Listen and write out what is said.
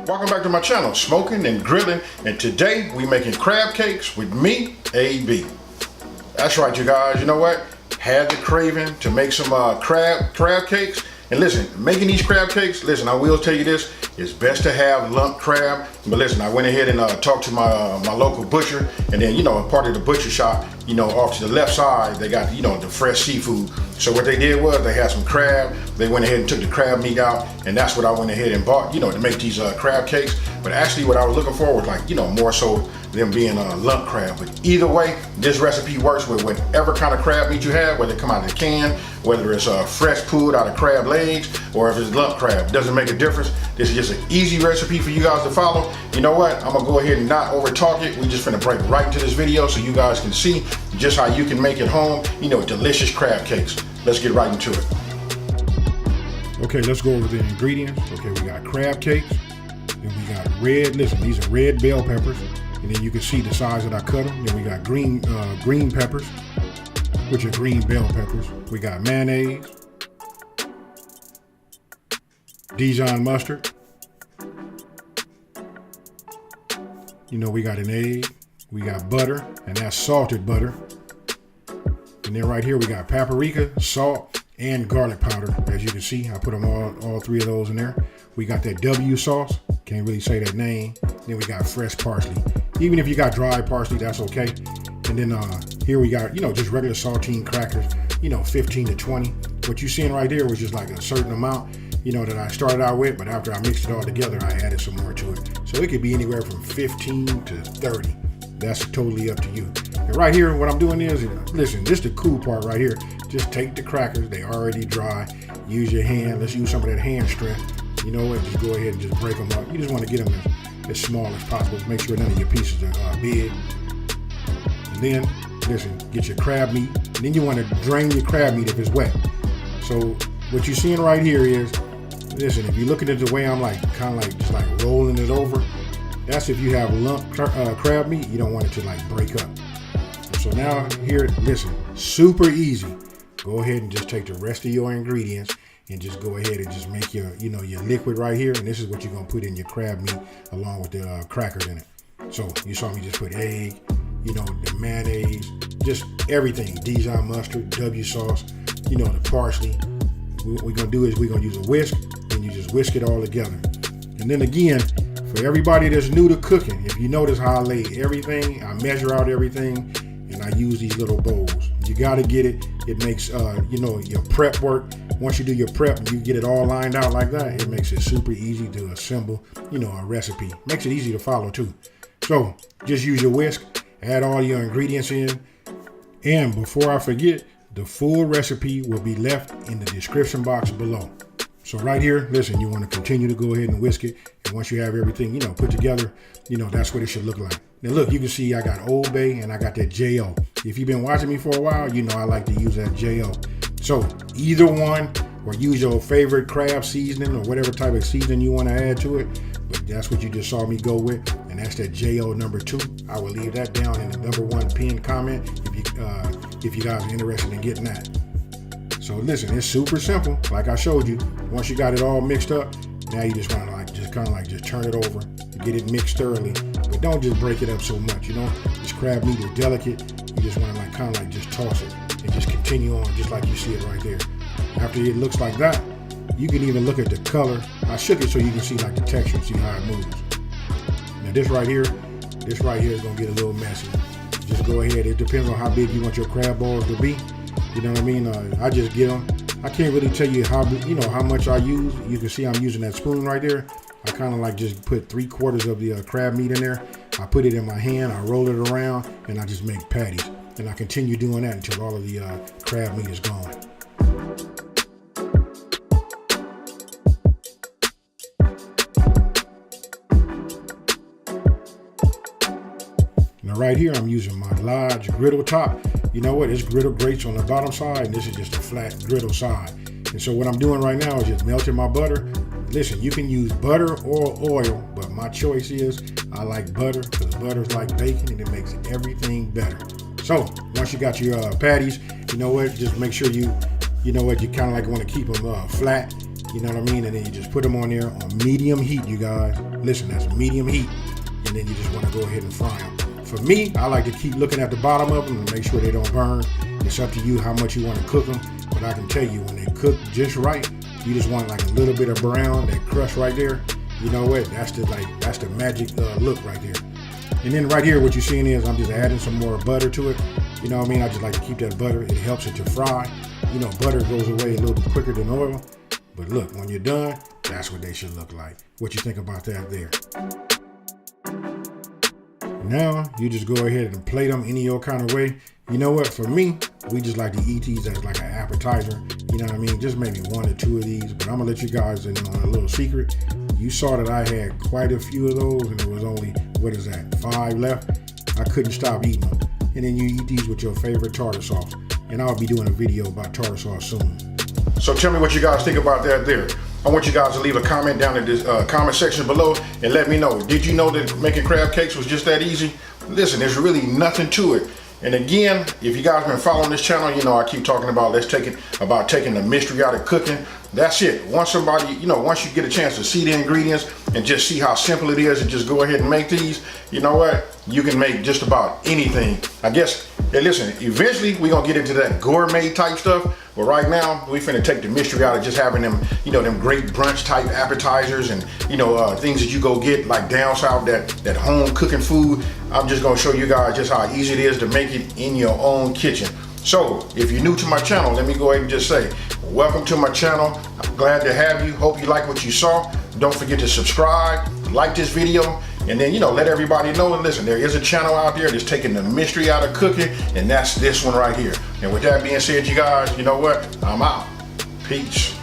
Welcome back to my channel, Smoking and Grilling, and today we making crab cakes with me, AB. That's right, you guys. You know what? Had the craving to make some crab cakes. And listen, making these crab cakes, listen, I will tell you this, it's best to have lump crab. But listen, I went ahead and talked to my local butcher, and then, part of the butcher shop, off to the left side, they got, the fresh seafood. So what they did was they had some crab. They went ahead and took the crab meat out, and that's what I went ahead and bought, to make these crab cakes. But actually what I was looking for was like, more so them being lump crab. But either way, this recipe works with whatever kind of crab meat you have, whether it come out of the can, whether it's fresh pulled out of crab legs, or if it's lump crab. It doesn't make a difference. This is just an easy recipe for you guys to follow. You know what? I'm gonna go ahead and not over talk it. We just finna break right into this video so you guys can see just how you can make at home, delicious crab cakes. Let's get right into it. Okay, let's go over the ingredients. Okay, we got crab cakes, and we got these are red bell peppers, and then you can see the size that I cut them. Then we got green peppers, which are green bell peppers. We got mayonnaise, Dijon mustard, we got an egg, we got butter, and that's salted butter. And then right here we got paprika, salt, and garlic powder. As you can see, I put them all three of those in there. We got that W sauce, can't really say that name. Then we got fresh parsley. Even if you got dry parsley, that's okay. And then here we got, just regular saltine crackers, 15 to 20. What you seeing right there was just like a certain amount, that I started out with, but after I mixed it all together, I added some more to it. So it could be anywhere from 15 to 30. That's totally up to you. And right here, what I'm doing is, listen, this is the cool part right here. Just take the crackers, they already dry. Use your hand, let's use some of that hand strength. You know what, just go ahead and just break them up. You just want to get them as small as possible. Make sure none of your pieces are big. And then, listen, get your crab meat. And then you want to drain your crab meat if it's wet. So what you're seeing right here is, listen, if you're looking at the way I'm just rolling it over, that's if you have lump crab meat, you don't want it to break up. So now here, listen, super easy. Go ahead and just take the rest of your ingredients and just go ahead and just make your, your liquid right here. And this is what you're gonna put in your crab meat along with the crackers in it. So you saw me just put egg, the mayonnaise, just everything, Dijon mustard, W sauce, the parsley. What we're gonna do is we're gonna use a whisk, and you just whisk it all together. And then again, for everybody that's new to cooking, if you notice how I lay everything, I measure out everything, and I use these little bowls. You gotta get it. It makes, your prep work. Once you do your prep and you get it all lined out like that, it makes it super easy to assemble, a recipe. Makes it easy to follow too. So just use your whisk, add all your ingredients in, and before I forget, the full recipe will be left in the description box below. So right here, listen, you want to continue to go ahead and whisk it. And once you have everything, put together, that's what it should look like. Now look, you can see I got Old Bay and I got that J.O. If you've been watching me for a while, I like to use that J.O. So either one, or use your favorite crab seasoning or whatever type of seasoning you want to add to it. But that's what you just saw me go with. And that's that J.O. number 2. I will leave that down in the number 1 pinned comment if you guys are interested in getting that. So listen, it's super simple. Like I showed you, once you got it all mixed up, now you just want to just turn it over, get it mixed thoroughly, but don't just break it up so much. This crab meat is delicate. You just want to just toss it and just continue on just like you see it right there. After it looks like that, you can even look at the color. I shook it so you can see the texture and see how it moves. Now this right here is gonna get a little messy. Just go ahead. It depends on how big you want your crab balls to be. You know what I mean? I just get them. I can't really tell you how much I use. You can see I'm using that spoon right there. I just put 3/4 of the crab meat in there. I put it in my hand, I roll it around, and I just make patties. And I continue doing that until all of the crab meat is gone. Now right here, I'm using my large griddle top. You know what? It's griddle grates on the bottom side, and this is just a flat griddle side. And so what I'm doing right now is just melting my butter. Listen, you can use butter or oil, but my choice is I like butter because butter's like bacon and it makes everything better. So once you got your patties, just make sure you kind of want to keep them flat. You know what I mean? And then you just put them on there on medium heat, you guys. Listen, that's medium heat. And then you just want to go ahead and fry them. For me, I like to keep looking at the bottom of them and make sure they don't burn. It's up to you how much you want to cook them. But I can tell you, when they cook just right, you just want like a little bit of brown, that crust right there. You know what? That's the magic look right there. And then right here, what you're seeing is I'm just adding some more butter to it. You know what I mean? I just like to keep that butter. It helps it to fry. You know, butter goes away a little bit quicker than oil. But look, when you're done, that's what they should look like. What you think about that there? Now, you just go ahead and plate them any old kind of way. You know what? For me, we just like to eat these as like an appetizer. You know what I mean? Just maybe 1 or 2 of these. But I'm going to let you guys in on a little secret. You saw that I had quite a few of those, and there was only, 5 left. I couldn't stop eating them. And then you eat these with your favorite tartar sauce. And I'll be doing a video about tartar sauce soon. So tell me what you guys think about that there. I want you guys to leave a comment down in this comment section below and let me know. Did you know that making crab cakes was just that easy? Listen, there's really nothing to it. And again, if you guys have been following this channel, you know I keep talking about taking the mystery out of cooking. That's it. Once you get a chance to see the ingredients and just see how simple it is and just go ahead and make these, you know what? You can make just about anything. I guess, hey, listen, eventually we're going to get into that gourmet type stuff. But right now, we finna take the mystery out of just having them, them great brunch type appetizers and, things that you go get like down south, that home cooking food. I'm just gonna show you guys just how easy it is to make it in your own kitchen. So if you're new to my channel, let me go ahead and just say, welcome to my channel. I'm glad to have you. Hope you like what you saw. Don't forget to subscribe, like this video, and then, let everybody know. And listen, there is a channel out there that's taking the mystery out of cooking, and that's this one right here. And with that being said, you guys, you know what? I'm out. Peace.